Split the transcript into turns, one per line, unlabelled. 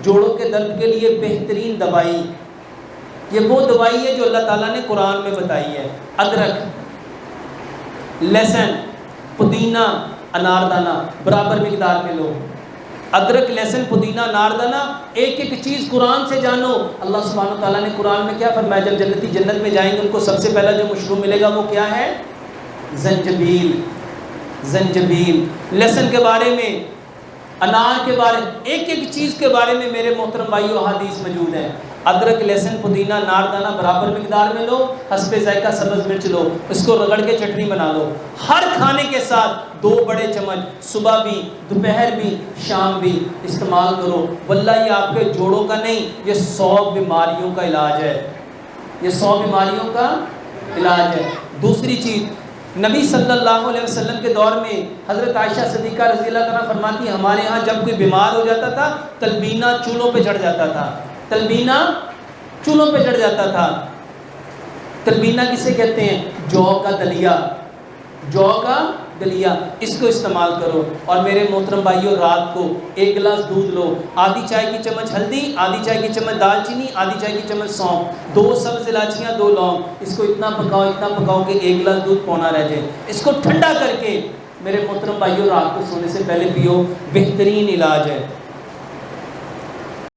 جوڑوں کے درد کے لیے بہترین دوائی، یہ وہ دوائی ہے جو اللہ تعالیٰ نے قرآن میں بتائی ہے۔ ادرک، لہسن، پودینہ، اناردانہ برابر مقدار میں لو۔ ادرک، لہسن، پودینہ، اناردانہ، ایک ایک چیز قرآن سے جانو۔ اللہ سبحانہ تعالیٰ نے قرآن میں کیا فرمایا؟ جب جنتی جنت میں جائیں گے ان کو سب سے پہلا جو مشروب ملے گا وہ کیا ہے؟ زنجبیل۔ زنجبیل، لہسن کے بارے میں، انار کے بارے، ایک ایک چیز کے بارے میں میرے محترم بھائیو احادیث موجود ہیں۔ ادرک، لہسن، پودینہ، اناردانہ برابر مقدار میں لو، حسب ذائقہ سبز مرچ لو، اس کو رگڑ کے چٹنی بنا لو۔ ہر کھانے کے ساتھ 2 بڑے چمچ صبح بھی، دوپہر بھی، شام بھی استعمال کرو۔ واللہ یہ آپ کے جوڑوں کا نہیں، یہ 100 بیماریوں کا علاج ہے، یہ 100 بیماریوں کا علاج ہے۔ دوسری چیز، نبی صلی اللہ علیہ وسلم کے دور میں حضرت عائشہ صدیقہ رضی اللہ عنہا فرماتی ہیں ہمارے ہاں جب کوئی بیمار ہو جاتا تھا تلبینہ چولوں پہ چڑھ جاتا تھا، تلبینہ چولوں پہ چڑھ جاتا تھا۔ تلبینہ کسے کہتے ہیں؟ جو کا دلیا، جو کا دلیا، اس کو استعمال کرو۔ اور میرے محترم بھائیوں رات کو 1 گلاس دودھ لو، آدھی چائے کی چمچ ہلدی، آدھی چائے کی چمچ دال چینی، آدھی چائے کی چمچ سونف، 2 سبز الائچیاں، 2 لونگ، اس کو اتنا پکاؤ کہ 1 گلاس دودھ پونا رہ جائے۔ اس کو ٹھنڈا کر کے میرے محترم بھائیوں رات کو سونے سے پہلے پیو، بہترین علاج ہے۔